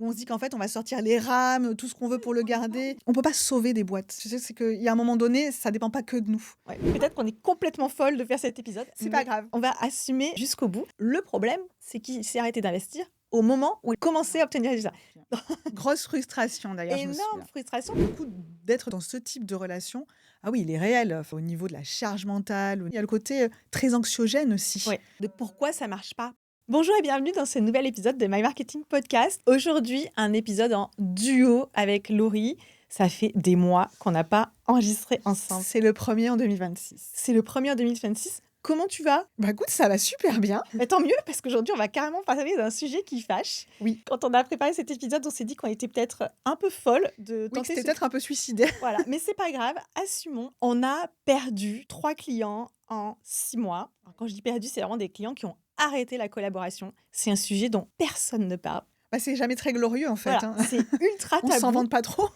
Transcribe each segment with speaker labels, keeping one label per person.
Speaker 1: où on se dit qu'en fait, on va sortir les rames, tout ce qu'on veut pour le garder. On peut pas sauver des boîtes. Tu sais, c'est qu'il y a un moment donné, ça dépend pas que de nous.
Speaker 2: Ouais, peut-être qu'on est complètement folle de faire cet épisode.
Speaker 1: C'est pas
Speaker 2: mais
Speaker 1: grave.
Speaker 2: On va assumer jusqu'au bout. Le problème, c'est qu'il s'est arrêté d'investir au moment où il commençait à obtenir des résultats.
Speaker 1: Grosse frustration d'ailleurs, je me
Speaker 2: Énorme
Speaker 1: souviens.
Speaker 2: frustration.
Speaker 1: Le coup d'être dans ce type de relation, ah oui, il est réel. Enfin, au niveau de la charge mentale, il y a le côté très anxiogène aussi.
Speaker 2: Ouais, de pourquoi ça marche pas. Bonjour et bienvenue dans ce nouvel épisode de My Marketing Podcast. Aujourd'hui, un épisode en duo avec Laurie. Ça fait des mois qu'on n'a pas enregistré ensemble.
Speaker 1: C'est le premier en 2026.
Speaker 2: C'est le premier en 2026. Comment tu vas?
Speaker 1: Bah écoute, ça va super bien.
Speaker 2: Mais tant mieux, parce qu'aujourd'hui, on va carrément parler d'un sujet qui fâche.
Speaker 1: Oui.
Speaker 2: Quand on a préparé cet épisode, on s'est dit qu'on était peut-être un peu folle de
Speaker 1: Oui, que
Speaker 2: tenter
Speaker 1: c'était
Speaker 2: ce...
Speaker 1: peut-être un peu suicidaire.
Speaker 2: Voilà, mais c'est pas grave, assumons. On a perdu 3 clients en 6 mois. Alors, quand je dis perdu, c'est vraiment des clients qui ont arrêté la collaboration. C'est un sujet dont personne ne parle.
Speaker 1: Bah, c'est jamais très glorieux en fait.
Speaker 2: Voilà, c'est ultra
Speaker 1: On
Speaker 2: tabou.
Speaker 1: s'en vante pas trop.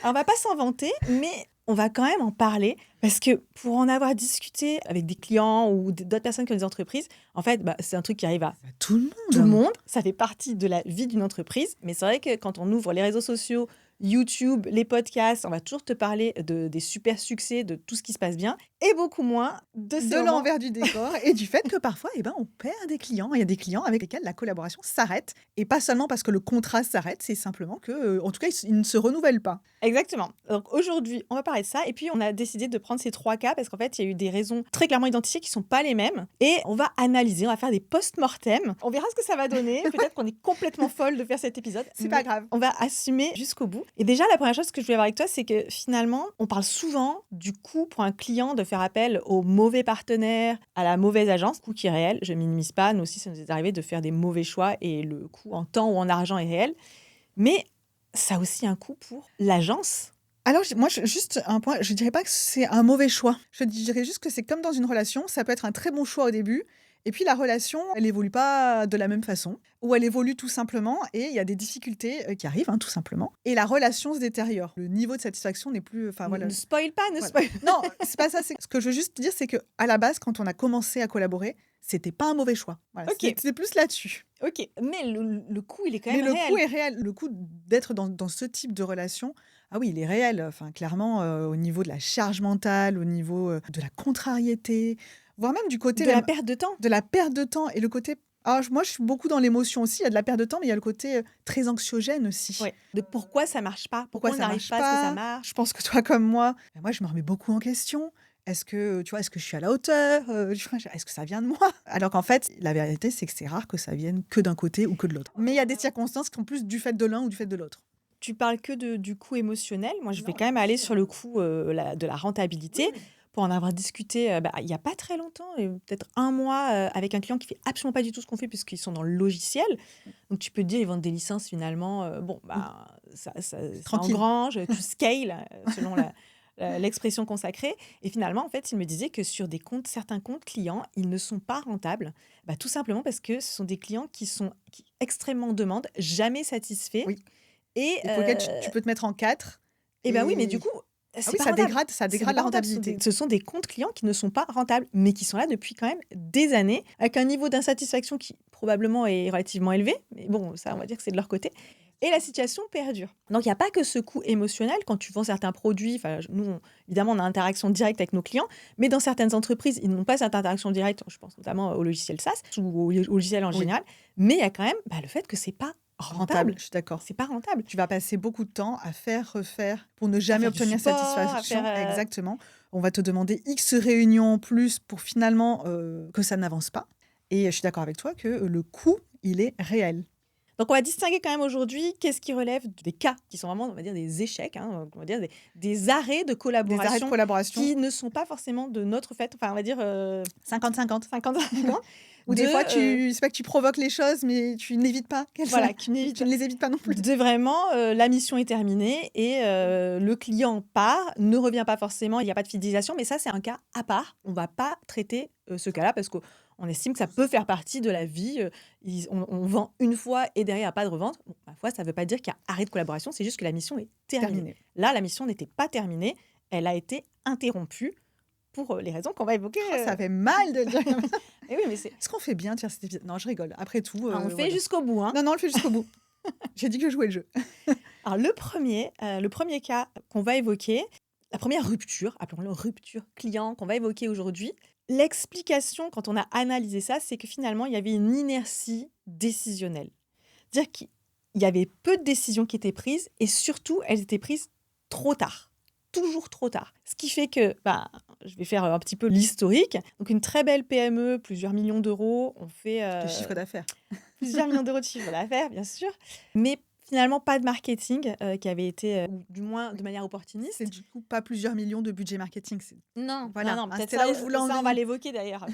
Speaker 2: Alors, on va pas s'en vanter, mais on va quand même en parler parce que pour en avoir discuté avec des clients ou d'autres personnes qui ont des entreprises, en fait, c'est un truc qui arrive à
Speaker 1: Tout le monde.
Speaker 2: tout le monde. Ça fait partie de la vie d'une entreprise. Mais c'est vrai que quand on ouvre les réseaux sociaux, YouTube, les podcasts, on va toujours te parler des super succès, de tout ce qui se passe bien, et beaucoup moins de ces
Speaker 1: De
Speaker 2: moments.
Speaker 1: l'envers du décor et du fait que parfois, on perd des clients. Il y a des clients avec lesquels la collaboration s'arrête. Et pas seulement parce que le contrat s'arrête, c'est simplement que, en tout cas, ils ne se renouvellent pas.
Speaker 2: Exactement. Donc aujourd'hui, on va parler de ça. Et puis, on a décidé de prendre ces 3 cas parce qu'en fait, il y a eu des raisons très clairement identifiées qui ne sont pas les mêmes. Et on va analyser, on va faire des post-mortem. On verra ce que ça va donner. Peut-être qu'on est complètement folle de faire cet épisode.
Speaker 1: C'est pas
Speaker 2: mais
Speaker 1: grave.
Speaker 2: On va assumer jusqu'au bout. Et déjà, la première chose que je voulais voir avec toi, c'est que finalement, on parle souvent du coût pour un client de faire appel au mauvais partenaire, à la mauvaise agence. Coût qui est réel, je ne minimise pas. Nous aussi, ça nous est arrivé de faire des mauvais choix et le coût en temps ou en argent est réel. Mais ça a aussi un coût pour l'agence.
Speaker 1: Alors, moi, juste un point, je dirais pas que c'est un mauvais choix. Je dirais juste que c'est comme dans une relation, ça peut être un très bon choix au début, et puis la relation, elle évolue pas de la même façon, ou elle évolue tout simplement, et il y a des difficultés qui arrivent, tout simplement, et la relation se détériore. Le niveau de satisfaction n'est plus... Enfin, voilà.
Speaker 2: Ne spoil pas, ne
Speaker 1: Voilà.
Speaker 2: spoil.
Speaker 1: Non, c'est pas ça. Ce que je veux juste dire, c'est que à la base, quand on a commencé à collaborer, c'était pas un mauvais choix. Voilà,
Speaker 2: Ok.
Speaker 1: c'est plus là-dessus.
Speaker 2: Ok, mais le coût, il est quand
Speaker 1: Mais
Speaker 2: même
Speaker 1: le
Speaker 2: réel.
Speaker 1: coût est réel. Le coût d'être dans ce type de relation, ah oui, il est réel. Enfin, clairement, au niveau de la charge mentale, au niveau de la contrariété, voire même du côté
Speaker 2: De la perte de temps.
Speaker 1: de la perte de temps et le côté... Alors, moi, je suis beaucoup dans l'émotion aussi. Il y a de la perte de temps, mais il y a le côté très anxiogène aussi.
Speaker 2: Ouais. De pourquoi ça marche pas, pourquoi on
Speaker 1: ça
Speaker 2: n'arrive
Speaker 1: marche
Speaker 2: pas à ce que ça marche.
Speaker 1: Je pense que toi, comme moi, je me remets beaucoup en question. Est-ce que, est-ce que je suis à la hauteur? Est-ce que ça vient de moi? Alors qu'en fait, la vérité, c'est que c'est rare que ça vienne que d'un côté ou que de l'autre. Mais il y a des circonstances qui sont plus du fait de l'un ou du fait de l'autre.
Speaker 2: Tu parles que du coût émotionnel. Moi, je vais quand même aller sur le coût de la rentabilité. Pour en avoir discuté il n'y a pas très longtemps, peut-être un mois, avec un client qui fait absolument pas du tout ce qu'on fait puisqu'ils sont dans le logiciel. Donc, tu peux te dire, ils vendent des licences finalement. Ça
Speaker 1: Tranquille.
Speaker 2: engrange, tu scales selon l'expression consacrée. Et finalement, en fait, il me disait que sur certains comptes clients, ils ne sont pas rentables. Tout simplement parce que ce sont des clients qui extrêmement demandent, jamais satisfaits.
Speaker 1: Oui.
Speaker 2: Et
Speaker 1: pour lequel tu peux te mettre en 4.
Speaker 2: oui, mais du coup,
Speaker 1: ça dégrade la rentabilité.
Speaker 2: Ce sont des comptes clients qui ne sont pas rentables, mais qui sont là depuis quand même des années, avec un niveau d'insatisfaction qui probablement est relativement élevé. Mais bon, ça, on va dire que c'est de leur côté. Et la situation perdure. Donc, il n'y a pas que ce coût émotionnel quand tu vends certains produits. Nous, évidemment, on a interaction directe avec nos clients, mais dans certaines entreprises, ils n'ont pas cette interaction directe. Je pense notamment au logiciel SaaS ou au logiciel en général. Mais il y a quand même le fait que c'est pas rentable.
Speaker 1: Je suis d'accord.
Speaker 2: C'est pas rentable.
Speaker 1: Tu vas passer beaucoup de temps à faire, refaire pour ne jamais obtenir satisfaction. Exactement. On va te demander X réunions en plus pour finalement que ça n'avance pas. Et je suis d'accord avec toi que le coût, il est réel.
Speaker 2: Donc, on va distinguer quand même aujourd'hui qu'est-ce qui relève des cas qui sont vraiment, on va dire, des échecs, on va dire des arrêts de collaboration.
Speaker 1: Des arrêts de collaboration.
Speaker 2: Qui ne sont pas forcément de notre fait. Enfin, on va dire...
Speaker 1: 50-50.
Speaker 2: 50-50.
Speaker 1: Ou des fois, c'est pas que tu provoques les choses, mais tu n'évites pas qu'elles
Speaker 2: voilà,
Speaker 1: tu ne les évites pas non plus.
Speaker 2: De vraiment, la mission est terminée et le client part, ne revient pas forcément, il n'y a pas de fidélisation, mais ça, c'est un cas à part. On ne va pas traiter ce cas-là parce qu'on estime que ça peut faire partie de la vie. On vend une fois et derrière, il n'y a pas de revente. Bon, parfois, ça ne veut pas dire qu'il y a arrêt de collaboration, c'est juste que la mission est terminée. Là, la mission n'était pas terminée, elle a été interrompue pour les raisons qu'on va évoquer.
Speaker 1: Ça fait mal de le dire comme ça.
Speaker 2: Et oui, mais
Speaker 1: Est-ce qu'on fait bien de faire cet épisode? Non, je rigole. Après tout...
Speaker 2: on le fait jusqu'au bout.
Speaker 1: Non, on le fait jusqu'au bout. J'ai dit que je jouais le jeu.
Speaker 2: Alors le premier cas qu'on va évoquer, la première rupture, appelons-le rupture client qu'on va évoquer aujourd'hui, l'explication quand on a analysé ça, c'est que finalement, il y avait une inertie décisionnelle. C'est-à-dire qu'il y avait peu de décisions qui étaient prises et surtout, elles étaient prises trop tard. Toujours trop tard. Ce qui fait que, je vais faire un petit peu l'historique. Donc, une très belle PME, plusieurs millions d'euros, on fait
Speaker 1: Le chiffre d'affaires.
Speaker 2: plusieurs millions d'euros de chiffre d'affaires, bien sûr, mais finalement pas de marketing qui avait été, ou du moins de manière opportuniste.
Speaker 1: C'est du coup pas plusieurs millions de budget marketing.
Speaker 2: Non,
Speaker 1: Voilà.
Speaker 2: non, peut-être
Speaker 1: C'était
Speaker 2: ça,
Speaker 1: là où je voulais en
Speaker 2: ça, on va
Speaker 1: venir.
Speaker 2: l'évoquer d'ailleurs.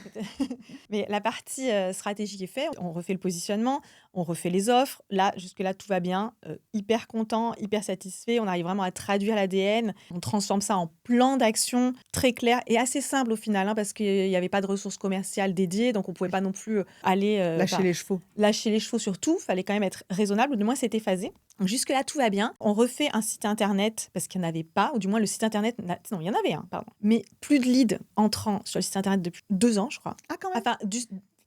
Speaker 2: Mais la partie stratégique est faite, on refait le positionnement, on refait les offres. Là, jusque-là, tout va bien. Hyper content, hyper satisfait. On arrive vraiment à traduire l'ADN. On transforme ça en plan d'action très clair et assez simple au final, parce qu'il n'y avait pas de ressources commerciales dédiées, donc on ne pouvait pas non plus aller
Speaker 1: Lâcher les chevaux.
Speaker 2: lâcher les chevaux surtout. Il fallait quand même être raisonnable, ou du moins c'était phasé. Donc jusque-là, tout va bien. On refait un site internet parce qu'il n'y en avait pas, ou du moins le site internet. Non, il y en avait un, pardon. Mais plus de leads entrant sur le site internet depuis 2 ans, je crois.
Speaker 1: Ah, quand même.
Speaker 2: Enfin,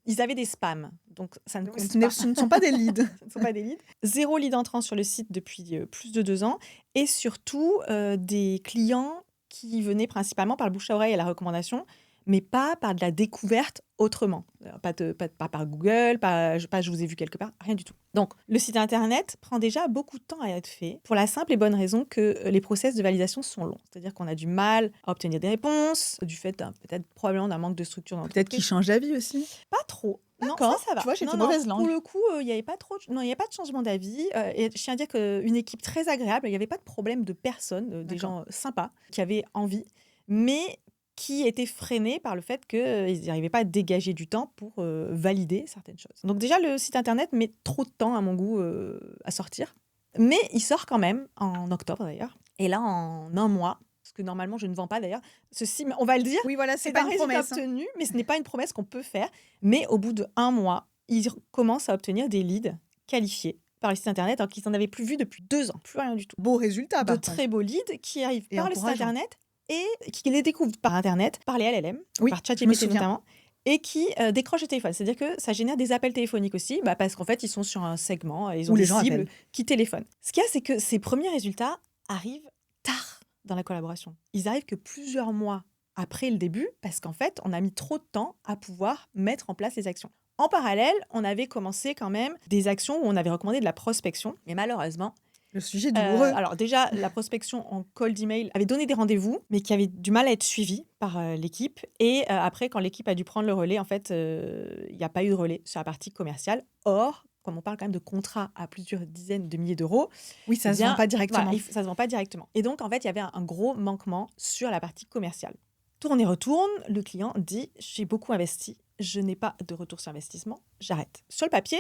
Speaker 2: ils avaient des spams, donc ça ne compte
Speaker 1: Ce
Speaker 2: pas.
Speaker 1: ne sont pas des leads.
Speaker 2: Ce ne sont pas des leads. 0 lead entrant sur le site depuis plus de 2 ans. Et surtout, des clients qui venaient principalement par le bouche à oreille et la recommandation, mais pas par de la découverte autrement. Pas par Google, pas je vous ai vu quelque part, rien du tout. Donc, le site internet prend déjà beaucoup de temps à être fait pour la simple et bonne raison que les process de validation sont longs. C'est-à-dire qu'on a du mal à obtenir des réponses, du fait peut-être probablement d'un manque de structure dans
Speaker 1: Peut-être
Speaker 2: l'entreprise.
Speaker 1: qu'ils changent d'avis aussi.
Speaker 2: Pas trop. Non,
Speaker 1: D'accord.
Speaker 2: ça va.
Speaker 1: Tu vois, j'étais
Speaker 2: Non,
Speaker 1: mauvaise langue.
Speaker 2: Pour le coup, il n'y avait pas trop. Non, il n'y avait pas de changement d'avis. Et je tiens à dire qu'une équipe très agréable, il n'y avait pas de problème de personnes, des
Speaker 1: D'accord.
Speaker 2: gens sympas qui avaient envie, mais qui étaient freinés par le fait qu'ils n'arrivaient pas à dégager du temps pour valider certaines choses. Donc déjà, le site internet met trop de temps, à mon goût, à sortir. Mais il sort quand même, en octobre d'ailleurs. Et là, en un mois, parce que normalement, je ne vends pas d'ailleurs, ceci, on va le dire,
Speaker 1: Oui, voilà, c'est
Speaker 2: c'est
Speaker 1: pas
Speaker 2: un
Speaker 1: une
Speaker 2: résultat
Speaker 1: promesse.
Speaker 2: obtenu, mais ce n'est pas une promesse qu'on peut faire. Mais au bout d'1 mois, ils commencent à obtenir des leads qualifiés par le site internet, alors qu'ils n'en avaient plus vu depuis 2 ans, plus rien du tout.
Speaker 1: Beau résultat,
Speaker 2: De
Speaker 1: par contre.
Speaker 2: très beaux leads qui arrivent
Speaker 1: Et
Speaker 2: par le site
Speaker 1: encourageant.
Speaker 2: internet et qui les découvrent par internet, par les LLM,
Speaker 1: Oui,
Speaker 2: par
Speaker 1: je me
Speaker 2: ChatGPT
Speaker 1: souviens.
Speaker 2: notamment, et qui décrochent le téléphone. C'est-à-dire que ça génère des appels téléphoniques aussi, parce qu'en fait, ils sont sur un segment, ils ont
Speaker 1: Où les
Speaker 2: des
Speaker 1: gens
Speaker 2: cibles
Speaker 1: appellent.
Speaker 2: qui téléphonent. Ce qu'il y a, c'est que ces premiers résultats arrivent tard dans la collaboration. Ils arrivent que plusieurs mois après le début, parce qu'en fait, on a mis trop de temps à pouvoir mettre en place les actions. En parallèle, on avait commencé quand même des actions où on avait recommandé de la prospection, mais malheureusement,
Speaker 1: Le sujet douloureux.
Speaker 2: alors déjà, la prospection en cold email avait donné des rendez-vous, mais qui avait du mal à être suivi par l'équipe. Et après, quand l'équipe a dû prendre le relais, en fait, il n'y a pas eu de relais sur la partie commerciale. Or, comme on parle quand même de contrats à plusieurs dizaines de milliers d'euros,
Speaker 1: Oui, ça
Speaker 2: eh
Speaker 1: se vend
Speaker 2: bien,
Speaker 1: pas directement.
Speaker 2: voilà, ça ne se vend pas directement. Et donc, en fait, il y avait un gros manquement sur la partie commerciale. Tourne et retourne, le client dit « J'ai beaucoup investi, je n'ai pas de retour sur investissement, j'arrête. » Sur le papier,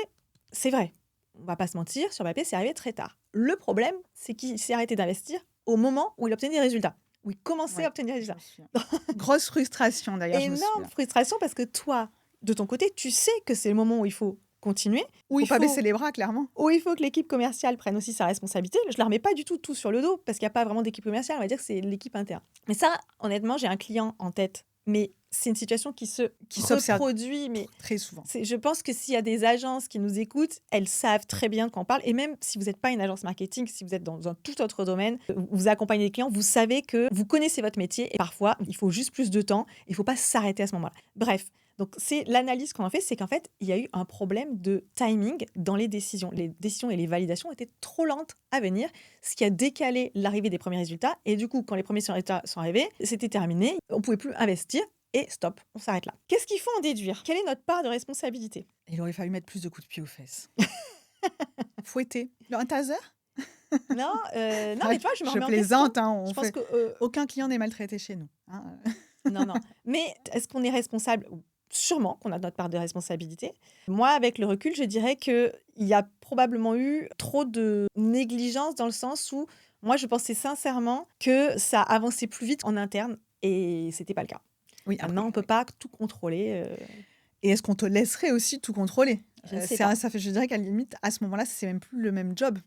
Speaker 2: c'est vrai. On va pas se mentir, sur le papier, c'est arrivé très tard. Le problème, c'est qu'il s'est arrêté d'investir au moment où il obtenait des résultats, où il commençait
Speaker 1: Ouais,
Speaker 2: à obtenir des
Speaker 1: je
Speaker 2: résultats.
Speaker 1: me souviens. Grosse frustration, d'ailleurs, je me
Speaker 2: Énorme
Speaker 1: souviens.
Speaker 2: frustration parce que toi, de ton côté, tu sais que c'est le moment où il faut continuer, où
Speaker 1: Faut
Speaker 2: il
Speaker 1: pas
Speaker 2: faut,
Speaker 1: baisser les bras, clairement.
Speaker 2: où il faut que l'équipe commerciale prenne aussi sa responsabilité. Je ne leur mets pas du tout sur le dos parce qu'il n'y a pas vraiment d'équipe commerciale, on va dire que c'est l'équipe interne. Mais ça, honnêtement, j'ai un client en tête, mais c'est une situation qui
Speaker 1: s'observe
Speaker 2: reproduit, mais
Speaker 1: très souvent.
Speaker 2: je pense que s'il y a des agences qui nous écoutent, elles savent très bien de quoi on parle. Et même si vous n'êtes pas une agence marketing, si vous êtes dans un tout autre domaine, vous accompagnez les clients, vous savez que vous connaissez votre métier et parfois, il faut juste plus de temps. Il ne faut pas s'arrêter à ce moment-là. Bref, donc c'est l'analyse qu'on en fait, c'est qu'en fait, il y a eu un problème de timing dans les décisions. Les décisions et les validations étaient trop lentes à venir, ce qui a décalé l'arrivée des premiers résultats. Et du coup, quand les premiers résultats sont arrivés, c'était terminé. On ne pouvait plus investir. Et stop, on s'arrête là. Qu'est-ce qu'il faut en déduire? Quelle est notre part de responsabilité?
Speaker 1: Il aurait fallu mettre plus de coups de pied aux fesses. Fouetter. Un taser?
Speaker 2: Non, mais tu vois, je me remets en question.
Speaker 1: plaisante, hein,
Speaker 2: Je pense que
Speaker 1: aucun client n'est maltraité chez nous. Hein.
Speaker 2: non. Mais est-ce qu'on est responsable? Sûrement qu'on a notre part de responsabilité. Moi, avec le recul, je dirais qu'il y a probablement eu trop de négligence dans le sens où moi, je pensais sincèrement que ça avançait plus vite en interne et c'était pas le cas.
Speaker 1: Oui,
Speaker 2: Maintenant, on peut pas tout contrôler.
Speaker 1: Et est-ce qu'on te laisserait aussi tout contrôler?
Speaker 2: Je ne sais pas.
Speaker 1: Je dirais qu'à la limite, à ce moment-là, c'est même plus le même job.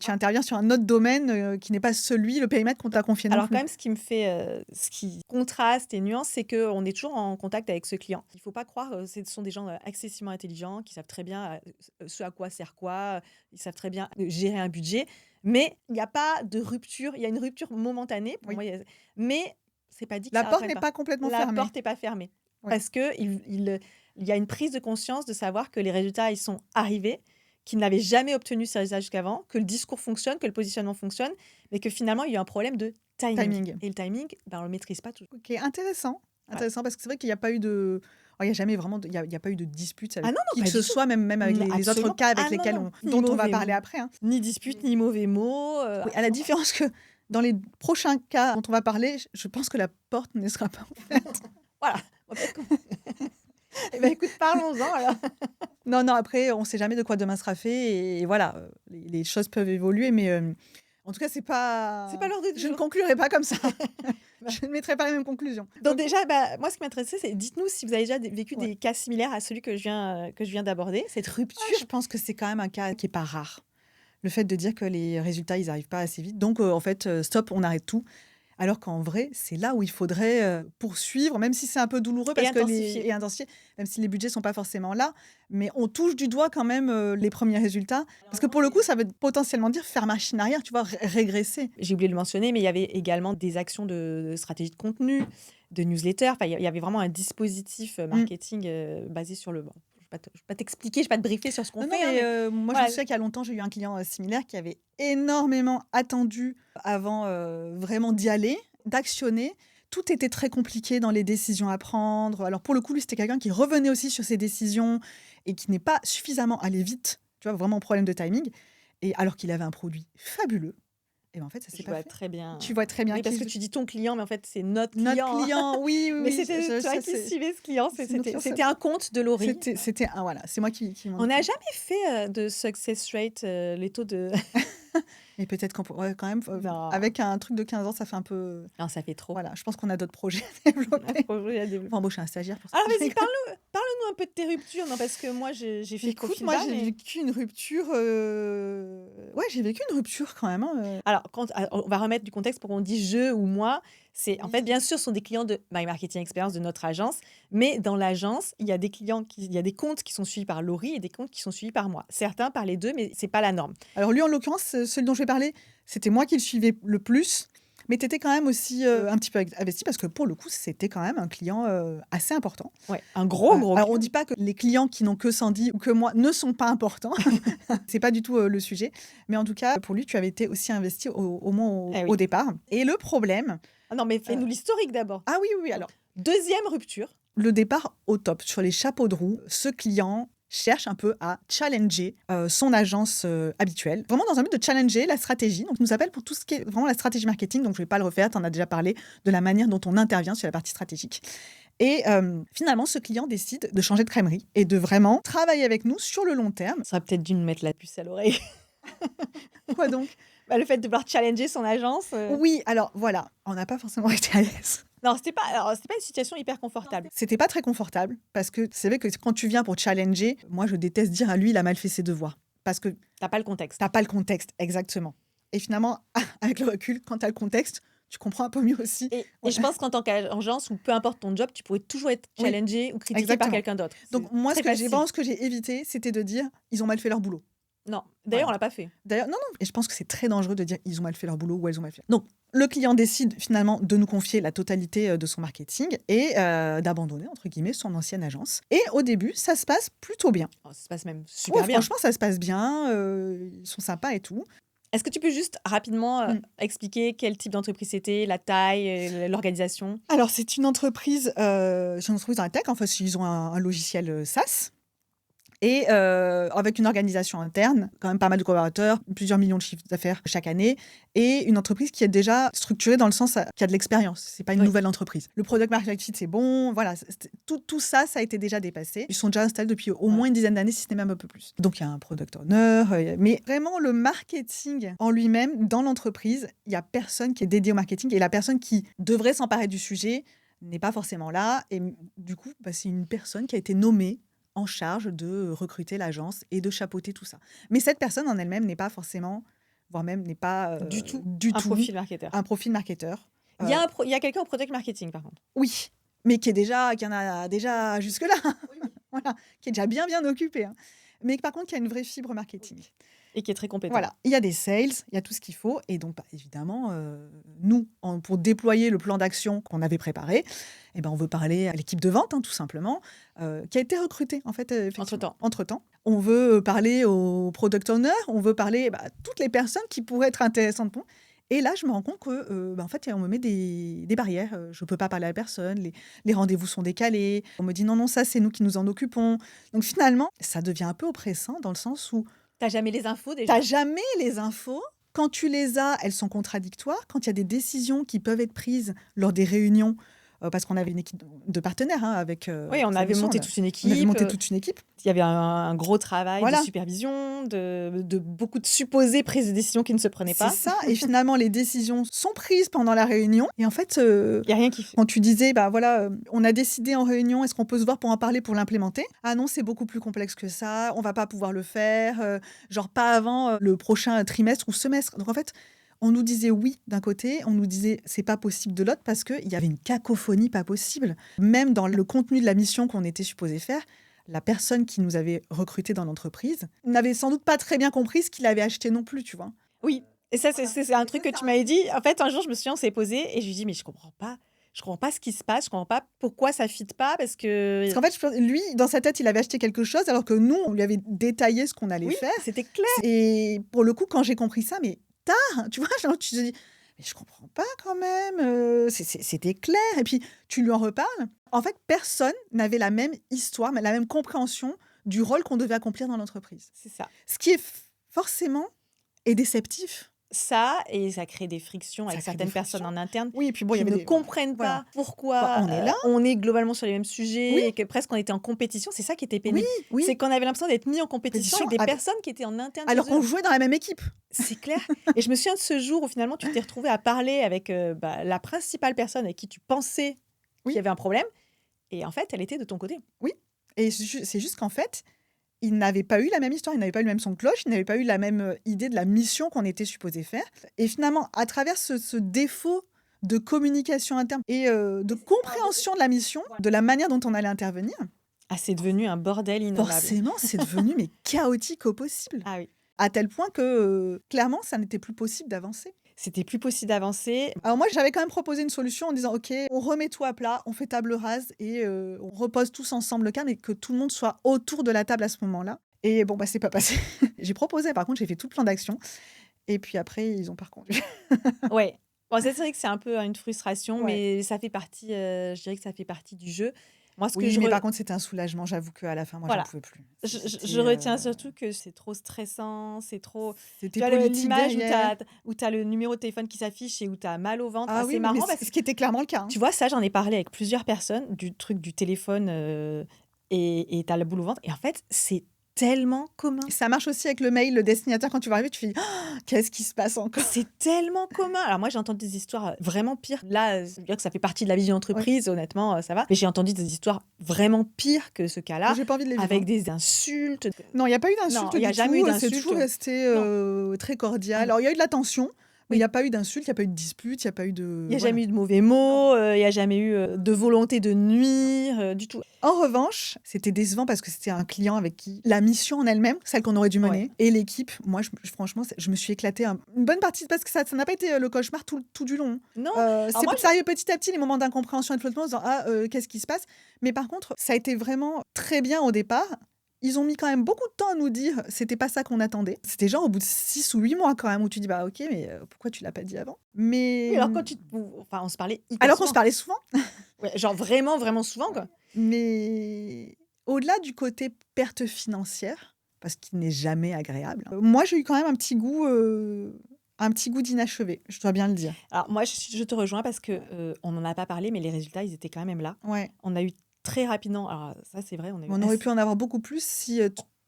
Speaker 1: Tu interviens sur un autre domaine qui n'est pas le périmètre qu'on t'a confié non
Speaker 2: Alors,
Speaker 1: plus.
Speaker 2: quand même, ce qui me fait, ce qui contraste et nuance, c'est qu'on est toujours en contact avec ce client. Il ne faut pas croire, ce sont des gens excessivement intelligents qui savent très bien ce à quoi sert quoi, ils savent très bien gérer un budget, mais il n'y a pas de rupture. Il y a une rupture momentanée, pour
Speaker 1: Oui.
Speaker 2: moi, mais c'est pas dit que
Speaker 1: La
Speaker 2: ça
Speaker 1: porte
Speaker 2: n'arrêterait
Speaker 1: n'est
Speaker 2: pas.
Speaker 1: pas complètement
Speaker 2: La
Speaker 1: fermée.
Speaker 2: porte n'est pas fermée.
Speaker 1: Oui.
Speaker 2: Parce qu'il y a une prise de conscience de savoir que les résultats, ils sont arrivés, qu'ils n'avaient jamais obtenu ces résultats jusqu'avant, que le discours fonctionne, que le positionnement fonctionne, mais que finalement, il y a eu un problème de timing. Et le timing, on ne le maîtrise pas toujours.
Speaker 1: Ok, intéressant. Intéressant parce que c'est vrai qu'il n'y a pas eu de. Alors, il n'y a jamais vraiment il y a pas eu de dispute avec
Speaker 2: Ah non,
Speaker 1: qui
Speaker 2: pas
Speaker 1: que ce
Speaker 2: du tout.
Speaker 1: soit, même avec les autres
Speaker 2: Absolument.
Speaker 1: cas avec
Speaker 2: Ah non,
Speaker 1: lesquels
Speaker 2: non. Ni
Speaker 1: dont on va
Speaker 2: mauvais
Speaker 1: parler
Speaker 2: mots.
Speaker 1: après. Hein.
Speaker 2: Ni dispute, ni mauvais mots.
Speaker 1: Oui, à la différence que dans les prochains cas dont on va parler, je pense que la porte ne sera pas ouverte.
Speaker 2: Voilà. Eh ben, écoute, parlons-en alors.
Speaker 1: Non, après, on ne sait jamais de quoi demain sera fait. Et voilà, les choses peuvent évoluer. Mais en tout cas, c'est pas
Speaker 2: l'ordre du
Speaker 1: Je ne
Speaker 2: jour.
Speaker 1: conclurai pas comme ça. Je ne mettrai pas la même conclusion.
Speaker 2: Donc déjà, moi, ce qui m'intéressait, c'est dites-nous si vous avez déjà vécu des cas similaires à celui que je viens d'aborder, cette rupture.
Speaker 1: Je pense que c'est quand même un cas qui n'est pas rare. Le fait de dire que les résultats, ils n'arrivent pas assez vite. Donc, en fait, stop, on arrête tout. Alors qu'en vrai, c'est là où il faudrait poursuivre, même si c'est un peu douloureux
Speaker 2: Et
Speaker 1: et intensifier, même si les budgets sont pas forcément là. Mais on touche du doigt quand même les premiers résultats. Parce que pour le coup, ça veut potentiellement dire faire machine arrière, tu vois, régresser.
Speaker 2: J'ai oublié de le mentionner, mais il y avait également des actions de stratégie de contenu, de newsletter. Enfin, il y avait vraiment un dispositif marketing basé sur le... Bon, je ne vais pas t'expliquer, je ne vais pas te briefer sur ce qu'on
Speaker 1: Non,
Speaker 2: fait.
Speaker 1: mais moi, je me souviens qu'il y a longtemps, j'ai eu un client similaire qui avait énormément attendu avant vraiment d'y aller, d'actionner. Tout était très compliqué dans les décisions à prendre. Alors, pour le coup, lui, c'était quelqu'un qui revenait aussi sur ses décisions et qui n'est pas suffisamment allé vite. Tu vois, vraiment problème de timing. Et alors qu'il avait un produit fabuleux. Et ben en fait, ça s'est pas fait.
Speaker 2: Très bien.
Speaker 1: Tu vois très bien.
Speaker 2: Oui, parce que tu dis ton client, mais en fait, c'est notre client.
Speaker 1: Notre client, oui.
Speaker 2: Mais c'était toi qui suivais ce client. C'était un compte de Laurie.
Speaker 1: C'était voilà, c'est moi qui m'en
Speaker 2: On n'a jamais fait de success rate, les taux de...
Speaker 1: Et peut-être qu'on pourrait quand même,
Speaker 2: Non.
Speaker 1: avec un truc de 15 ans, ça fait un peu...
Speaker 2: Non, ça fait trop.
Speaker 1: Voilà, je pense qu'on a d'autres projets à développer. On va embaucher un stagiaire pour ça.
Speaker 2: Alors vas-y, parle-nous un peu de tes ruptures, non, parce que moi, j'ai fait
Speaker 1: Écoute,
Speaker 2: profil
Speaker 1: moi,
Speaker 2: bas,
Speaker 1: j'ai
Speaker 2: mais...
Speaker 1: vécu une rupture... Ouais, j'ai vécu une rupture quand même. Hein.
Speaker 2: Alors, on va remettre du contexte pour qu'on dise je ou moi. C'est en
Speaker 1: Oui.
Speaker 2: fait, bien sûr, ce sont des clients de My Marketing Experience de notre agence, mais dans l'agence, il y a des il y a des comptes qui sont suivis par Laurie et des comptes qui sont suivis par moi. Certains par les deux, mais c'est pas la norme.
Speaker 1: Alors lui, en l'occurrence, celui dont je vais parler, c'était moi qui le suivais le plus. Mais tu étais quand même aussi un petit peu investi parce que pour le coup, c'était quand même un client assez important.
Speaker 2: Ouais, un gros
Speaker 1: Alors,
Speaker 2: client.
Speaker 1: on ne dit pas que les clients qui n'ont que Sandy ou que moi ne sont pas importants. C'est pas du tout le sujet. Mais en tout cas, pour lui, tu avais été aussi investi au moins
Speaker 2: Eh oui.
Speaker 1: au départ. Et le problème...
Speaker 2: Ah non, mais fais-nous l'historique d'abord.
Speaker 1: Ah oui, alors...
Speaker 2: Deuxième rupture.
Speaker 1: Le départ au top. Sur les chapeaux de roue, ce client cherche un peu à challenger son agence habituelle. Vraiment dans un but de challenger la stratégie. Donc, il nous appelle pour tout ce qui est vraiment la stratégie marketing. Donc, je ne vais pas le refaire, tu en as déjà parlé, de la manière dont on intervient sur la partie stratégique. Et finalement, ce client décide de changer de crèmerie et de vraiment travailler avec nous sur le long terme.
Speaker 2: Ça aurait peut-être dû nous mettre la puce à l'oreille.
Speaker 1: Quoi donc?
Speaker 2: Le fait de vouloir challenger son agence.
Speaker 1: Oui, alors voilà, on n'a pas forcément été à l'aise.
Speaker 2: Non, c'était pas une situation hyper confortable.
Speaker 1: C'était pas très confortable parce que c'est vrai que quand tu viens pour challenger, moi je déteste dire à lui il a mal fait ses devoirs parce que
Speaker 2: T'as pas le contexte.
Speaker 1: t'as pas le contexte exactement. Et finalement, avec le recul, quand t'as le contexte, tu comprends un peu mieux aussi.
Speaker 2: Et je pense qu'en tant qu'agence ou peu importe ton job, tu pourrais toujours être challengé ou critiqué
Speaker 1: exactement.
Speaker 2: par quelqu'un d'autre.
Speaker 1: Donc moi, ce que j'ai évité, c'était de dire ils ont mal fait leur boulot.
Speaker 2: Non, d'ailleurs,
Speaker 1: Voilà.
Speaker 2: on l'a pas fait.
Speaker 1: D'ailleurs, non. Et je pense que c'est très dangereux de dire ils ont mal fait leur boulot ou elles ont mal fait. Donc, le client décide finalement de nous confier la totalité de son marketing et d'abandonner, entre guillemets, son ancienne agence. Et au début, ça se passe plutôt bien.
Speaker 2: Ça se passe même super bien.
Speaker 1: Franchement, ça se passe bien. Ils sont sympas et tout.
Speaker 2: Est-ce que tu peux juste rapidement expliquer quel type d'entreprise c'était, la taille, l'organisation?
Speaker 1: Alors, c'est une entreprise dans la tech. En fait, ils ont un logiciel SaaS. Et avec une organisation interne, quand même pas mal de collaborateurs, plusieurs millions de chiffres d'affaires chaque année, et une entreprise qui est déjà structurée dans le sens qui a de l'expérience. C'est pas une nouvelle entreprise. Le product market fit, c'est bon, voilà. Tout ça, ça a été déjà dépassé. Ils sont déjà installés depuis au moins une dizaine d'années, si ce n'est même un peu plus. Donc il y a un product owner, mais vraiment le marketing en lui-même, dans l'entreprise, il y a personne qui est dédié au marketing, et la personne qui devrait s'emparer du sujet n'est pas forcément là. Et du coup, c'est une personne qui a été nommée en charge de recruter l'agence et de chapeauter tout ça. Mais cette personne en elle-même n'est pas forcément voire même n'est pas
Speaker 2: Du tout
Speaker 1: du
Speaker 2: un
Speaker 1: tout
Speaker 2: profil marketeur.
Speaker 1: un profil marketeur.
Speaker 2: Il y a il y a quelqu'un au product marketing, par contre.
Speaker 1: Oui, mais qui en a déjà jusque-là, voilà, qui est déjà bien occupé, hein. Mais par contre, qui a une vraie fibre marketing.
Speaker 2: Et qui est très compétent.
Speaker 1: Voilà, il y a des sales, il y a tout ce qu'il faut. Et donc, évidemment, nous, pour déployer le plan d'action qu'on avait préparé, eh ben, on veut parler à l'équipe de vente, hein, tout simplement, qui a été recrutée, en fait, effectivement, entre-temps. On veut parler aux product owners, on veut parler à toutes les personnes qui pourraient être intéressantes pour nous. Et là, je me rends compte que, en fait, on me met des barrières. Je ne peux pas parler à la personne, les rendez-vous sont décalés. On me dit non, ça, c'est nous qui nous en occupons. Donc finalement, ça devient un peu oppressant dans le sens où
Speaker 2: T'as jamais les infos
Speaker 1: tu
Speaker 2: déjà.
Speaker 1: n'as jamais les infos. Quand tu les as, elles sont contradictoires. Quand il y a des décisions qui peuvent être prises lors des réunions, parce qu'on avait une équipe de partenaires avec.
Speaker 2: Oui, on avait monté toute une équipe.
Speaker 1: On avait monté toute une équipe.
Speaker 2: Il y avait un gros travail
Speaker 1: Voilà.
Speaker 2: de supervision, de beaucoup de supposées prises de décision qui ne se prenaient pas.
Speaker 1: C'est ça. Et finalement, les décisions sont prises pendant la réunion. Et en fait,
Speaker 2: Il n'y a rien qui fait.
Speaker 1: quand tu disais, voilà, on a décidé en réunion, est-ce qu'on peut se voir pour en parler, pour l'implémenter? Ah non, c'est beaucoup plus complexe que ça. On va pas pouvoir le faire. Genre pas avant le prochain trimestre ou semestre. Donc en fait, on nous disait oui d'un côté, on nous disait c'est pas possible de l'autre parce qu'il y avait une cacophonie pas possible. Même dans le contenu de la mission qu'on était supposé faire, la personne qui nous avait recrutés dans l'entreprise n'avait sans doute pas très bien compris ce qu'il avait acheté non plus, tu vois.
Speaker 2: Oui, et ça, c'est un truc que tu m'avais dit. En fait, un jour, je me souviens, on s'est posé et je lui dis, mais je comprends pas ce qui se passe, je comprends pas pourquoi ça ne fit pas, parce que...
Speaker 1: Parce qu'en fait, je pense, lui, dans sa tête, il avait acheté quelque chose, alors que nous, on lui avait détaillé ce qu'on allait
Speaker 2: Oui,
Speaker 1: faire.
Speaker 2: c'était clair.
Speaker 1: Et pour le coup, quand j'ai compris ça, mais tard, tu vois, genre, tu te dis, mais je comprends pas quand même, c'était clair. Et puis, tu lui en reparles. En fait, personne n'avait la même histoire, mais la même compréhension du rôle qu'on devait accomplir dans l'entreprise.
Speaker 2: C'est ça.
Speaker 1: Ce qui est forcément est déceptif.
Speaker 2: Ça, et ça crée des frictions avec
Speaker 1: crée
Speaker 2: certaines
Speaker 1: des
Speaker 2: personnes
Speaker 1: frictions.
Speaker 2: en interne
Speaker 1: Oui, et puis bon, il y
Speaker 2: qui
Speaker 1: avait
Speaker 2: ne
Speaker 1: des...
Speaker 2: comprennent
Speaker 1: voilà.
Speaker 2: pas pourquoi
Speaker 1: Bah, on est là.
Speaker 2: on est globalement sur les mêmes sujets
Speaker 1: Oui.
Speaker 2: et que presque on était en compétition. C'est ça qui était
Speaker 1: Oui,
Speaker 2: pénible.
Speaker 1: oui.
Speaker 2: C'est qu'on avait l'impression d'être mis en compétition avec des
Speaker 1: avec-
Speaker 2: personnes qui étaient en interne.
Speaker 1: Alors
Speaker 2: chez eux.
Speaker 1: qu'on jouait dans la même équipe.
Speaker 2: C'est clair. Et je me souviens de ce jour où finalement tu t'es retrouvé à parler avec la principale personne avec qui tu pensais
Speaker 1: Oui.
Speaker 2: qu'il y avait un problème. Et en fait, elle était de ton côté.
Speaker 1: Et c'est juste qu'en fait, ils n'avaient pas eu la même histoire, ils n'avaient pas eu le même son de cloche, ils n'avaient pas eu la même idée de la mission qu'on était supposé faire. Et finalement, à travers ce défaut de communication interne et de compréhension de la mission, de la manière dont on allait intervenir,
Speaker 2: Ah, c'est devenu un bordel innommable.
Speaker 1: forcément, c'est devenu mais chaotique au possible.
Speaker 2: Ah oui.
Speaker 1: À tel point que, clairement, ça n'était plus possible d'avancer.
Speaker 2: C'était plus possible d'avancer.
Speaker 1: Alors moi, j'avais quand même proposé une solution en disant, OK, on remet tout à plat, on fait table rase et on repose tous ensemble le cas, mais que tout le monde soit autour de la table à ce moment-là. Et bon, c'est pas passé. J'ai proposé, par contre, j'ai fait tout le plan d'action. Et puis après, ils ont pas reconduit.
Speaker 2: Ouais. Bon, c'est vrai que c'est un peu une frustration,
Speaker 1: Ouais.
Speaker 2: mais ça fait partie, je dirais que ça fait partie du jeu. Moi, ce que
Speaker 1: Oui,
Speaker 2: je
Speaker 1: mais
Speaker 2: re-
Speaker 1: par contre, c'était un soulagement. J'avoue qu'à la fin, moi,
Speaker 2: Voilà.
Speaker 1: j'en pouvais plus.
Speaker 2: je retiens surtout que c'est trop stressant, c'est trop...
Speaker 1: C'était
Speaker 2: Tu as
Speaker 1: politique
Speaker 2: l'image
Speaker 1: derrière.
Speaker 2: où tu as le numéro de téléphone qui s'affiche et où tu as mal au ventre.
Speaker 1: Ah
Speaker 2: c'est
Speaker 1: oui,
Speaker 2: marrant
Speaker 1: mais
Speaker 2: parce que
Speaker 1: ce qui était clairement le cas. Hein.
Speaker 2: tu vois, ça, j'en ai parlé avec plusieurs personnes, du truc du téléphone et tu as la boule au ventre. Et en fait, c'est tellement commun.
Speaker 1: Ça marche aussi avec le mail, le destinataire. Quand tu vas arriver, tu fais qu'est-ce qui se passe encore?
Speaker 2: C'est tellement commun. Alors moi, j'ai entendu des histoires vraiment pires. Là, je veux dire que ça fait partie de la vie d'entreprise, honnêtement, ça va. Mais j'ai entendu des histoires vraiment pires que ce cas-là,
Speaker 1: J'ai pas envie de les vivre.
Speaker 2: avec des insultes.
Speaker 1: Non, il n'y a pas eu d'insulte.
Speaker 2: Non, il y a jamais eu
Speaker 1: C'est
Speaker 2: d'insulte.
Speaker 1: toujours resté très cordial.
Speaker 2: Ah.
Speaker 1: Alors, il y a eu de la tension, mais
Speaker 2: Oui.
Speaker 1: il n'y a pas eu d'insulte, il n'y a pas eu de dispute, il n'y a pas eu de...
Speaker 2: Il n'y a
Speaker 1: voilà.
Speaker 2: jamais eu de mauvais mots, il n'y a jamais eu de volonté de nuire, du tout.
Speaker 1: En revanche, c'était décevant parce que c'était un client avec qui la mission en elle-même, celle qu'on aurait dû mener,
Speaker 2: Ouais.
Speaker 1: et l'équipe, moi, franchement, je me suis éclatée une bonne partie parce que ça n'a pas été le cauchemar tout du long.
Speaker 2: Non,
Speaker 1: C'est
Speaker 2: moi,
Speaker 1: arrivé petit à petit, les moments d'incompréhension et de flottement, en se disant qu'est-ce qui se passe? Mais par contre, ça a été vraiment très bien au départ. Ils ont mis quand même beaucoup de temps à nous dire c'était pas ça qu'on attendait. C'était genre au bout de 6 ou 8 mois quand même où tu dis bah ok mais pourquoi tu l'as pas dit avant? Mais
Speaker 2: oui, alors quand enfin, on se parlait hyper
Speaker 1: alors qu'on
Speaker 2: souvent.
Speaker 1: se parlait souvent.
Speaker 2: Ouais, genre vraiment, vraiment souvent, quoi.
Speaker 1: Mais au-delà du côté perte financière, parce qu'il n'est jamais agréable, moi j'ai eu quand même un petit goût d'inachevé, je dois bien le dire.
Speaker 2: Alors moi, je te rejoins parce que on n'en a pas parlé, mais les résultats, ils étaient quand même là.
Speaker 1: Ouais.
Speaker 2: On a eu très rapidement, alors ça c'est vrai,
Speaker 1: On aurait pu en avoir beaucoup plus si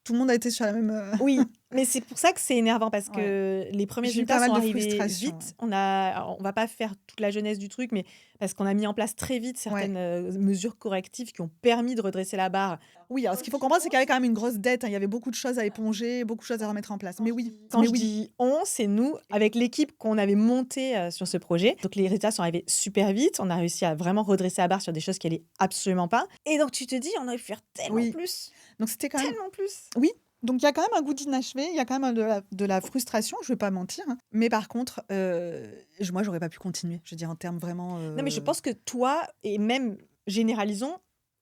Speaker 1: tout le monde a été sur la même...
Speaker 2: Oui, Mais c'est pour ça que c'est énervant parce
Speaker 1: Ouais.
Speaker 2: que les premiers
Speaker 1: J'ai eu pas
Speaker 2: résultats
Speaker 1: mal
Speaker 2: sont
Speaker 1: de
Speaker 2: arrivés
Speaker 1: frustration.
Speaker 2: vite. Alors, on va pas faire toute la genèse du truc, mais parce qu'on a mis en place très vite
Speaker 1: Ouais.
Speaker 2: certaines mesures correctives qui ont permis de redresser la barre.
Speaker 1: Oui, alors ce qu'il faut comprendre, c'est qu'il y avait quand même une grosse dette, hein. Il y avait beaucoup de choses à éponger, beaucoup de choses à remettre en place. Mais oui,
Speaker 2: Quand
Speaker 1: mais
Speaker 2: je
Speaker 1: oui.
Speaker 2: dis on, c'est nous, avec l'équipe qu'on avait montée sur ce projet. Donc les résultats sont arrivés super vite. On a réussi à vraiment redresser la barre sur des choses qui allaient absolument pas. Et donc tu te dis, on aurait pu faire tellement
Speaker 1: Oui.
Speaker 2: plus.
Speaker 1: Donc c'était quand même...
Speaker 2: Tellement plus.
Speaker 1: Oui, donc il y a quand même un goût d'inachevé, il y a quand même de la frustration, je vais pas mentir, hein. Mais par contre, moi, j'aurais pas pu continuer. Je veux dire, en termes vraiment...
Speaker 2: Non, mais je pense que toi, et même généralisons,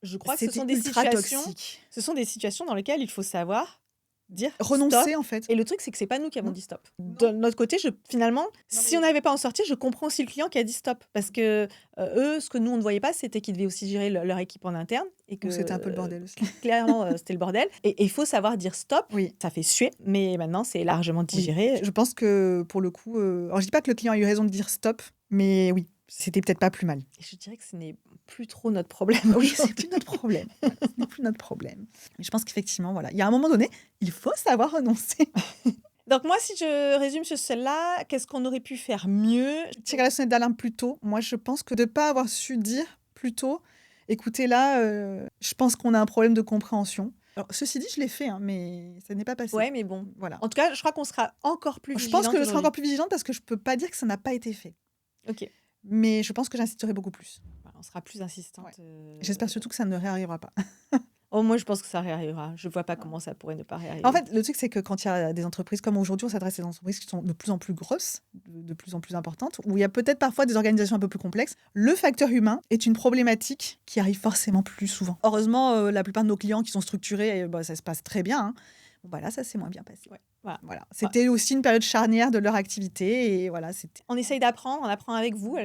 Speaker 2: je crois que ce
Speaker 1: c'était
Speaker 2: sont des
Speaker 1: ultra
Speaker 2: situations,
Speaker 1: toxique.
Speaker 2: ce sont des situations dans lesquelles il faut savoir dire stop.
Speaker 1: Renoncer, en fait.
Speaker 2: Et le truc, c'est que c'est pas nous qui avons
Speaker 1: Non.
Speaker 2: dit stop. De notre côté, finalement, si on n'arrivait pas à en sortir, je comprends aussi le client qui a dit stop. Parce que eux, ce que nous, on ne voyait pas, c'était qu'ils devaient aussi gérer leur équipe en interne. Et que
Speaker 1: Donc c'était un peu le bordel aussi.
Speaker 2: clairement, c'était le bordel. Et il faut savoir dire stop.
Speaker 1: Oui.
Speaker 2: Ça fait suer, mais maintenant, c'est largement digéré.
Speaker 1: Je pense que pour le coup... Alors je dis pas que le client a eu raison de dire stop, mais oui, c'était peut-être pas plus mal.
Speaker 2: Et je dirais que ce n'est plus trop notre problème.
Speaker 1: Oui, c'est plus notre problème. Voilà, ce n'est plus notre problème. Mais je pense qu'effectivement, voilà, il y a un moment donné, il faut savoir renoncer.
Speaker 2: Donc moi, si je résume sur celle-là, qu'est-ce qu'on aurait pu faire mieux?
Speaker 1: Tirer la sonnette d'alarme plus tôt. Moi, je pense que de ne pas avoir su dire plus tôt, écoutez, là, je pense qu'on a un problème de compréhension. Alors, ceci dit, je l'ai fait, hein, mais ça n'est pas passé.
Speaker 2: Ouais, mais bon.
Speaker 1: Voilà.
Speaker 2: En tout cas, je crois qu'on sera encore plus
Speaker 1: Je
Speaker 2: vigilante
Speaker 1: pense que je serai
Speaker 2: aujourd'hui.
Speaker 1: encore plus vigilante parce que je ne peux pas dire que ça n'a pas été fait.
Speaker 2: Ok.
Speaker 1: Mais je pense que j'insisterai beaucoup plus.
Speaker 2: Voilà, on sera plus insistante.
Speaker 1: Ouais. J'espère surtout que ça ne réarrivera pas.
Speaker 2: Oh, moi, je pense que ça réarrivera. Je vois pas comment ça pourrait ne pas réarriver.
Speaker 1: En fait, le truc, c'est que quand il y a des entreprises comme aujourd'hui, on s'adresse à des entreprises qui sont de plus en plus grosses, de plus en plus importantes, où il y a peut-être parfois des organisations un peu plus complexes, le facteur humain est une problématique qui arrive forcément plus souvent. Heureusement, la plupart de nos clients qui sont structurés, ça se passe très bien, hein. Bon, bah là, ça s'est moins bien passé.
Speaker 2: Ouais.
Speaker 1: Voilà. C'était aussi une période charnière de leur activité. Et voilà, c'était...
Speaker 2: On essaye d'apprendre, on apprend avec vous.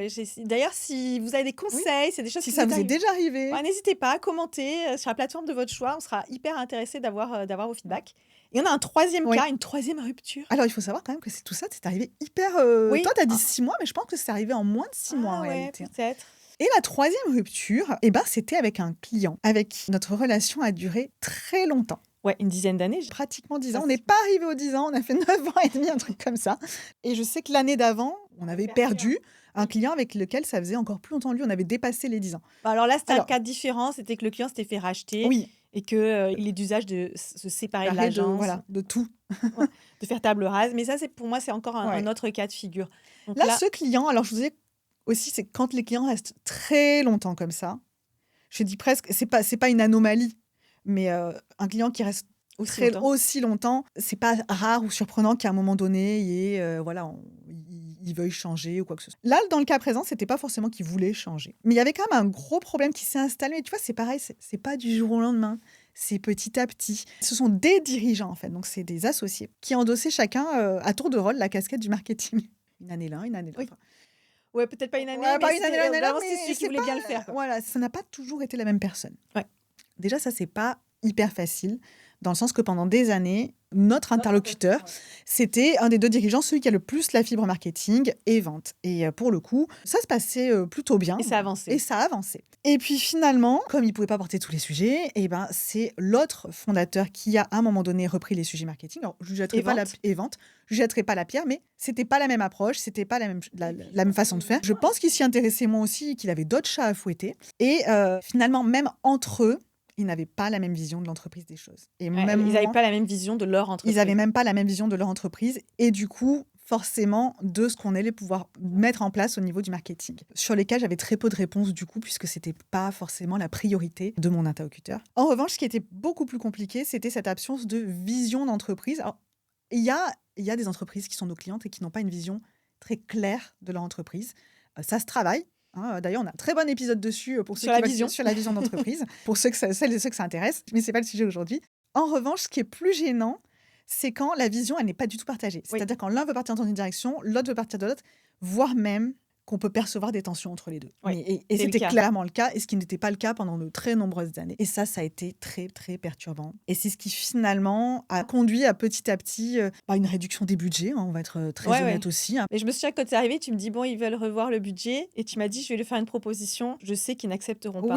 Speaker 2: D'ailleurs, si vous avez des conseils, c'est des choses
Speaker 1: Si
Speaker 2: qui
Speaker 1: ça
Speaker 2: vous
Speaker 1: vous est déjà arrivé,
Speaker 2: ouais, n'hésitez pas à commenter sur la plateforme de votre choix. On sera hyper intéressés d'avoir vos feedbacks. Et on a un troisième
Speaker 1: Oui.
Speaker 2: cas, une troisième rupture.
Speaker 1: Alors, il faut savoir quand même que tout ça, c'est arrivé hyper...
Speaker 2: Oui.
Speaker 1: Toi, tu as dit 6 mois, mais je pense que c'est arrivé en moins de 6 mois en
Speaker 2: ouais,
Speaker 1: réalité.
Speaker 2: peut-être.
Speaker 1: Et la troisième rupture, c'était avec un client avec qui notre relation a duré très longtemps.
Speaker 2: Ouais, une dizaine d'années.
Speaker 1: Pratiquement 10 ans. On n'est pas arrivé aux 10 ans, on a fait 9 ans et demi, un truc comme ça. Et je sais que l'année d'avant, on avait perdu un client avec lequel ça faisait encore plus longtemps. Lui, on avait dépassé les 10 ans.
Speaker 2: Alors là, c'était un cas différent. C'était que le client s'était fait racheter.
Speaker 1: Oui.
Speaker 2: Et qu'il est d'usage de se séparer de l'agence.
Speaker 1: Voilà, de tout.
Speaker 2: De faire table rase. Mais ça, pour moi, c'est encore un autre cas de figure.
Speaker 1: Donc là, ce client, alors je vous disais aussi, c'est quand les clients restent très longtemps comme ça. Je dis presque, c'est pas une anomalie, mais un client qui reste aussi longtemps, c'est pas rare ou surprenant qu'à un moment donné, il veuille changer ou quoi que ce soit. Là, dans le cas présent, c'était pas forcément qu'il voulait changer. Mais il y avait quand même un gros problème qui s'est installé. Et tu vois, c'est pareil, c'est pas du jour au lendemain. C'est petit à petit. Ce sont des dirigeants, en fait, donc c'est des associés, qui endossaient chacun à tour de rôle la casquette du marketing. Une année là, une année là.
Speaker 2: Oui. Ouais, peut-être pas une année,
Speaker 1: mais
Speaker 2: c'est celui qui voulait bien le faire.
Speaker 1: Voilà, ça n'a pas toujours été la même personne.
Speaker 2: Ouais.
Speaker 1: Déjà, ça, c'est pas hyper facile, dans le sens que pendant des années, notre interlocuteur, c'était un des deux dirigeants, celui qui a le plus la fibre marketing et vente. Et pour le coup, ça se passait plutôt bien.
Speaker 2: Et ça avançait.
Speaker 1: Et puis finalement, comme il ne pouvait pas porter tous les sujets, c'est l'autre fondateur qui a à un moment donné repris les sujets marketing. Alors, je ne jetterai pas je jetterai pas la pierre, mais c'était pas la même approche, c'était pas la même façon de faire. Je pense qu'il s'y intéressait moins aussi, qu'il avait d'autres chats à fouetter. Et finalement, même entre eux, ils n'avaient pas la même vision de l'entreprise des choses. Et
Speaker 2: ils n'avaient pas la même vision de leur entreprise.
Speaker 1: Ils n'avaient même pas la même vision de leur entreprise. Et du coup, forcément, de ce qu'on allait pouvoir mettre en place au niveau du marketing. Sur lesquels j'avais très peu de réponses du coup, puisque ce n'était pas forcément la priorité de mon interlocuteur. En revanche, ce qui était beaucoup plus compliqué, c'était cette absence de vision d'entreprise. Alors, il y a des entreprises qui sont nos clientes et qui n'ont pas une vision très claire de leur entreprise. Ça se travaille. D'ailleurs, on a un très bon épisode dessus pour ceux sur la vision d'entreprise, pour celles et ceux que ça intéresse, mais ce n'est pas le sujet aujourd'hui. En revanche, ce qui est plus gênant, c'est quand la vision, elle n'est pas du tout partagée. C'est-à-dire quand l'un veut partir dans une direction, l'autre veut partir de l'autre, voire même qu'on peut percevoir des tensions entre les deux.
Speaker 2: Oui,
Speaker 1: et c'était clairement le cas, et ce qui n'était pas le cas pendant de très nombreuses années. Et ça a été très, très perturbant. Et c'est ce qui, finalement, a conduit à petit une réduction des budgets, on va être très honnête aussi.
Speaker 2: Mais je me souviens que quand tu es arrivé, tu me dis, bon, ils veulent revoir le budget, et tu m'as dit, je vais lui faire une proposition, je sais qu'ils n'accepteront pas.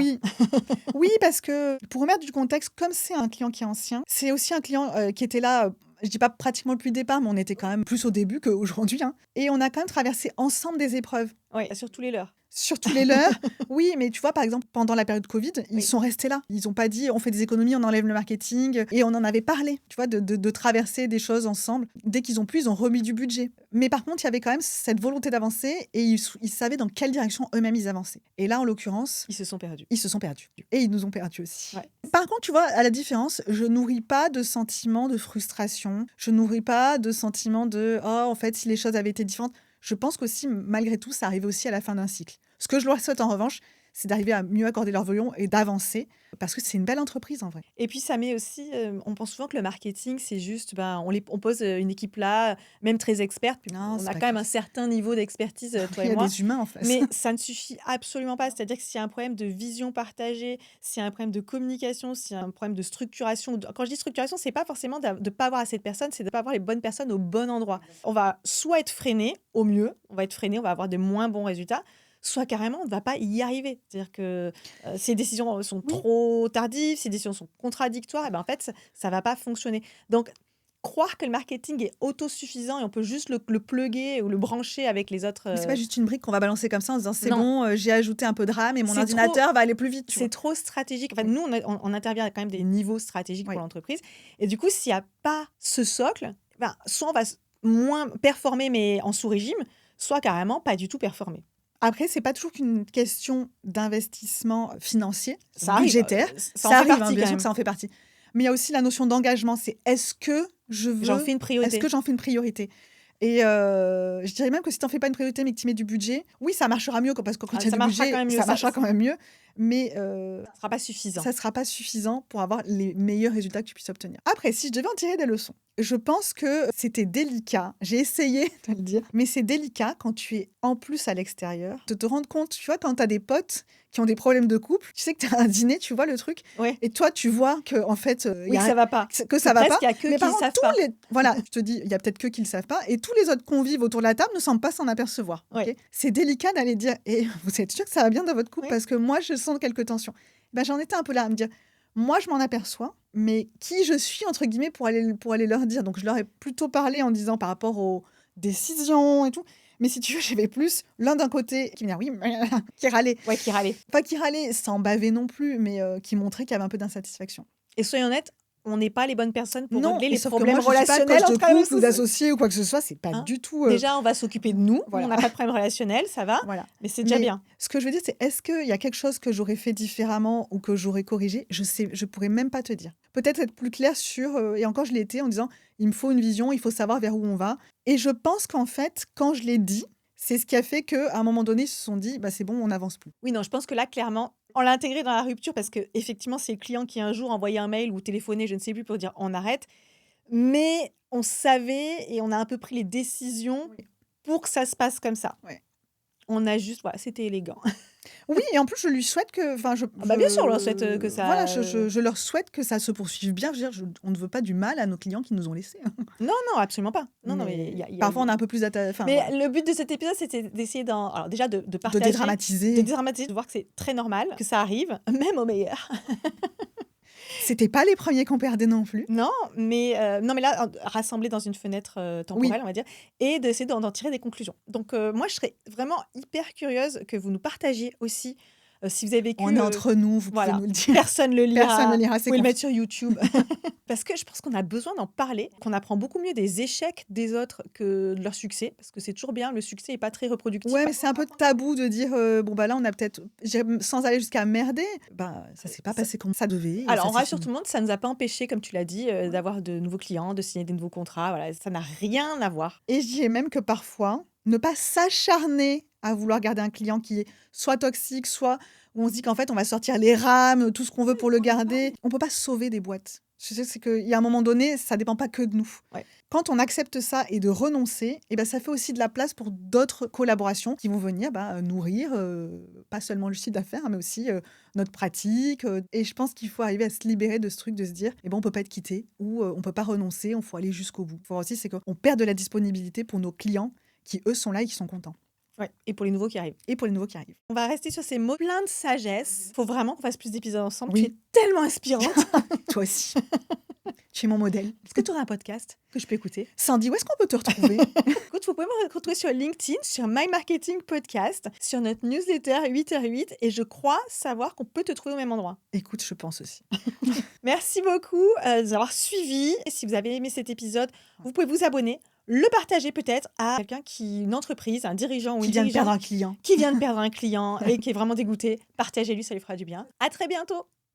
Speaker 1: Oui, parce que, pour remettre du contexte, comme c'est un client qui est ancien, c'est aussi un client qui était là... Je dis pas pratiquement depuis le départ, mais on était quand même plus au début qu'aujourd'hui, hein. Et on a quand même traversé ensemble des épreuves.
Speaker 2: Oui, sur tous les leurs.
Speaker 1: Surtout les leurs. Oui, mais tu vois, par exemple, pendant la période Covid, ils
Speaker 2: Oui.
Speaker 1: sont restés là. Ils n'ont pas dit on fait des économies, on enlève le marketing. Et on en avait parlé, tu vois, de traverser des choses ensemble. Dès qu'ils ont pu, ils ont remis du budget. Mais par contre, il y avait quand même cette volonté d'avancer et ils savaient dans quelle direction eux-mêmes ils avançaient. Et là, en l'occurrence,
Speaker 2: Ils se sont perdus.
Speaker 1: ils se sont perdus. Et ils nous ont perdus aussi.
Speaker 2: Ouais.
Speaker 1: Par contre, tu vois, à la différence, je nourris pas de sentiment de frustration. Je nourris pas de sentiment de oh, en fait, si les choses avaient été différentes. Je pense qu'aussi, malgré tout, ça arrive aussi à la fin d'un cycle. Ce que je leur souhaite en revanche, c'est d'arriver à mieux accorder leur volume et d'avancer, parce que c'est une belle entreprise en vrai.
Speaker 2: Et puis ça met aussi, on pense souvent que le marketing, c'est juste, on pose une équipe là, même très experte, puis
Speaker 1: Non,
Speaker 2: on
Speaker 1: c'est
Speaker 2: a
Speaker 1: pas
Speaker 2: quand même
Speaker 1: que
Speaker 2: un
Speaker 1: ça.
Speaker 2: certain niveau d'expertise, toi
Speaker 1: Il y
Speaker 2: et
Speaker 1: a
Speaker 2: moi.
Speaker 1: des humains en face.
Speaker 2: Mais ça ne suffit absolument pas. C'est-à-dire que s'il y a un problème de vision partagée, s'il y a un problème de communication, s'il y a un problème de structuration, quand je dis structuration, c'est pas forcément de ne pas avoir assez de personnes, c'est de ne pas avoir les bonnes personnes au bon endroit. On va soit être freiné, au mieux, on va être freiné, on va avoir de moins bons résultats, soit carrément, on ne va pas y arriver. C'est-à-dire que si les décisions sont
Speaker 1: Oui.
Speaker 2: trop tardives, si les décisions sont contradictoires, et ben en fait, ça ne va pas fonctionner. Donc, croire que le marketing est autosuffisant et on peut juste le plugger ou le brancher avec les autres.
Speaker 1: Mais c'est pas juste une brique qu'on va balancer comme ça en disant c'est
Speaker 2: Non.
Speaker 1: bon, j'ai ajouté un peu de RAM et mon
Speaker 2: C'est
Speaker 1: ordinateur va aller plus vite. Tu
Speaker 2: C'est
Speaker 1: vois.
Speaker 2: trop stratégique. Enfin,
Speaker 1: Oui.
Speaker 2: nous, on intervient à quand même des niveaux stratégiques
Speaker 1: Oui.
Speaker 2: pour l'entreprise. Et du coup, s'il n'y a pas ce socle, ben, soit on va moins performer, mais en sous-régime, soit carrément pas du tout performer.
Speaker 1: Après, c'est pas toujours qu'une question d'investissement financier,
Speaker 2: Ça arrive,
Speaker 1: budgétaire.
Speaker 2: ça en
Speaker 1: Ça
Speaker 2: fait
Speaker 1: arrive,
Speaker 2: partie
Speaker 1: bien
Speaker 2: quand
Speaker 1: sûr
Speaker 2: même.
Speaker 1: que ça en fait partie. Mais il y a aussi la notion d'engagement. C'est est-ce que je
Speaker 2: J'en
Speaker 1: veux,
Speaker 2: fais une
Speaker 1: est-ce
Speaker 2: priorité.
Speaker 1: que j'en fais une priorité? Et je dirais même que si tu n'en fais pas une priorité mais que tu mets du budget, oui, ça marchera mieux parce que quand il y a
Speaker 2: Ça
Speaker 1: du
Speaker 2: marchera
Speaker 1: budget,
Speaker 2: quand même mieux.
Speaker 1: ça marchera quand même mieux. Mais
Speaker 2: Ça ne sera pas suffisant.
Speaker 1: ça ne sera pas suffisant pour avoir les meilleurs résultats que tu puisses obtenir. Après, si je devais en tirer des leçons, je pense que c'était délicat. J'ai essayé de le dire, mais c'est délicat quand tu es en plus à l'extérieur de te rendre compte, tu vois, quand tu as des potes qui ont des problèmes de couple, tu sais que tu as un dîner, tu vois le truc,
Speaker 2: Ouais.
Speaker 1: et toi, tu vois que en fait,
Speaker 2: Oui, ça va pas.
Speaker 1: que ça va
Speaker 2: Presque,
Speaker 1: pas.
Speaker 2: il y a que
Speaker 1: Mais
Speaker 2: qui
Speaker 1: par
Speaker 2: ne
Speaker 1: contre,
Speaker 2: savent pas.
Speaker 1: voilà, je te dis, il y a peut-être que qui le savent pas, et tous les autres convives autour de la table ne semblent pas s'en apercevoir. Ok.
Speaker 2: Ouais.
Speaker 1: C'est délicat d'aller dire, et vous êtes sûr que ça va bien dans votre couple
Speaker 2: Oui.
Speaker 1: parce que moi, je sens quelques tensions. Ben, j'en étais un peu là à me dire, moi, je m'en aperçois, mais qui je suis, entre guillemets, pour aller leur dire. Donc, je leur ai plutôt parlé en disant par rapport aux décisions et tout. Mais si tu veux, j'avais plus l'un d'un côté qui me dit oui, qui râlait.
Speaker 2: Ouais, qui râlait.
Speaker 1: Pas qui râlait sans baver non plus, mais qui montrait qu'il y avait un peu d'insatisfaction.
Speaker 2: Et soyons honnêtes, on n'est pas les bonnes personnes pour
Speaker 1: Non,
Speaker 2: régler
Speaker 1: et
Speaker 2: les
Speaker 1: sauf que
Speaker 2: problèmes
Speaker 1: moi, je suis pas
Speaker 2: relationnels
Speaker 1: coach de
Speaker 2: entre elles
Speaker 1: couple ou d'associés ou quoi que ce soit. C'est pas
Speaker 2: Hein
Speaker 1: du tout.
Speaker 2: Déjà, on va s'occuper de nous.
Speaker 1: Voilà.
Speaker 2: On n'a pas de problème relationnel, ça va.
Speaker 1: Voilà.
Speaker 2: Mais c'est déjà
Speaker 1: Mais
Speaker 2: bien.
Speaker 1: ce que je veux dire, c'est est-ce qu'il y a quelque chose que j'aurais fait différemment ou que j'aurais corrigé? Je pourrais même pas te dire. Peut-être être plus clair sur, et encore je l'ai été en disant, il me faut une vision, il faut savoir vers où on va. Et je pense qu'en fait, quand je l'ai dit, c'est ce qui a fait qu'à un moment donné, ils se sont dit, bah, c'est bon, on n'avance plus.
Speaker 2: Oui, non, je pense que là, clairement, on l'a intégré dans la rupture parce que effectivement, c'est le client qui un jour envoyait un mail ou téléphonait, je ne sais plus, pour dire on arrête. Mais on savait et on a un peu pris les décisions
Speaker 1: Oui.
Speaker 2: pour que ça se passe comme ça.
Speaker 1: Ouais.
Speaker 2: On a juste, voilà, c'était élégant.
Speaker 1: Oui, et en plus, je lui souhaite que. Enfin,
Speaker 2: Ah bah bien sûr, on leur souhaite que ça.
Speaker 1: Voilà, je leur souhaite que ça se poursuive bien. Je veux dire, on ne veut pas du mal à nos clients qui nous ont laissés.
Speaker 2: Non, non, absolument pas. Non, non, mais
Speaker 1: Mais
Speaker 2: il y a-
Speaker 1: parfois, on a un peu plus enfin,
Speaker 2: Mais
Speaker 1: voilà,
Speaker 2: le but de cet épisode, c'était d'essayer alors déjà de
Speaker 1: de
Speaker 2: partager,
Speaker 1: dédramatiser.
Speaker 2: de voir que c'est très normal, que ça arrive, même au meilleur.
Speaker 1: C'était pas les premiers qu'on perdait non plus.
Speaker 2: Non, mais là, rassembler dans une fenêtre temporelle,
Speaker 1: Oui.
Speaker 2: on va dire, et d'essayer d'en tirer des conclusions. Donc, moi, je serais vraiment hyper curieuse que vous nous partagiez aussi si vous avez vécu.
Speaker 1: On est entre nous, vous
Speaker 2: voilà.
Speaker 1: pouvez nous le dire.
Speaker 2: Personne le lira.
Speaker 1: Personne ne lira,
Speaker 2: Vous
Speaker 1: c'est
Speaker 2: pouvez le
Speaker 1: confiant.
Speaker 2: mettre sur YouTube. Parce que je pense qu'on a besoin d'en parler, qu'on apprend beaucoup mieux des échecs des autres que de leur succès, parce que c'est toujours bien, le succès n'est pas très reproductif.
Speaker 1: Ouais, mais c'est un peu tabou de dire bon bah là on a peut-être sans aller jusqu'à merder. Bah ça s'est pas passé comme ça devait. et
Speaker 2: Alors,
Speaker 1: ça
Speaker 2: on
Speaker 1: s'est
Speaker 2: rassure
Speaker 1: fini.
Speaker 2: tout le monde, ça ne nous a pas empêché, comme tu l'as dit, d'avoir de nouveaux clients, de signer des nouveaux contrats. Voilà, ça n'a rien à voir.
Speaker 1: Et je dirais même que parfois ne pas s'acharner à vouloir garder un client qui est soit toxique, soit où on se dit qu'en fait on va sortir les rames, tout ce qu'on veut pour le garder. On peut pas sauver des boîtes. Je sais, c'est qu'il y a un moment donné, ça dépend pas que de nous.
Speaker 2: Ouais.
Speaker 1: Quand on accepte ça et de renoncer, et ben ça fait aussi de la place pour d'autres collaborations qui vont venir nourrir pas seulement le chiffre d'affaires, mais aussi notre pratique. Et je pense qu'il faut arriver à se libérer de ce truc de se dire, on peut pas être quitté ou on peut pas renoncer, on faut aller jusqu'au bout. Il faut aussi, c'est qu'on perd de la disponibilité pour nos clients qui, eux, sont là et qui sont contents.
Speaker 2: Ouais. Et pour les nouveaux qui arrivent.
Speaker 1: Et pour les nouveaux qui arrivent.
Speaker 2: On va rester sur ces mots pleins de sagesse. Il faut vraiment qu'on fasse plus d'épisodes ensemble.
Speaker 1: Oui.
Speaker 2: Tu es tellement inspirante.
Speaker 1: Toi aussi. Tu es mon modèle.
Speaker 2: Est-ce que tu aurais un podcast que je peux écouter?
Speaker 1: Sandy, où est-ce qu'on peut te retrouver?
Speaker 2: Écoute, vous pouvez me retrouver sur LinkedIn, sur My Marketing Podcast, sur notre newsletter 8h8 et je crois savoir qu'on peut te trouver au même endroit.
Speaker 1: Écoute, je pense aussi.
Speaker 2: Merci beaucoup de nous avoir suivis. Et si vous avez aimé cet épisode, vous pouvez vous abonner, le partager peut-être à quelqu'un une entreprise, un dirigeant ou
Speaker 1: Qui
Speaker 2: une
Speaker 1: vient de
Speaker 2: dirigeante
Speaker 1: perdre un client.
Speaker 2: qui vient de perdre un client et qui est vraiment dégoûté. Partagez-lui, ça lui fera du bien. À très bientôt.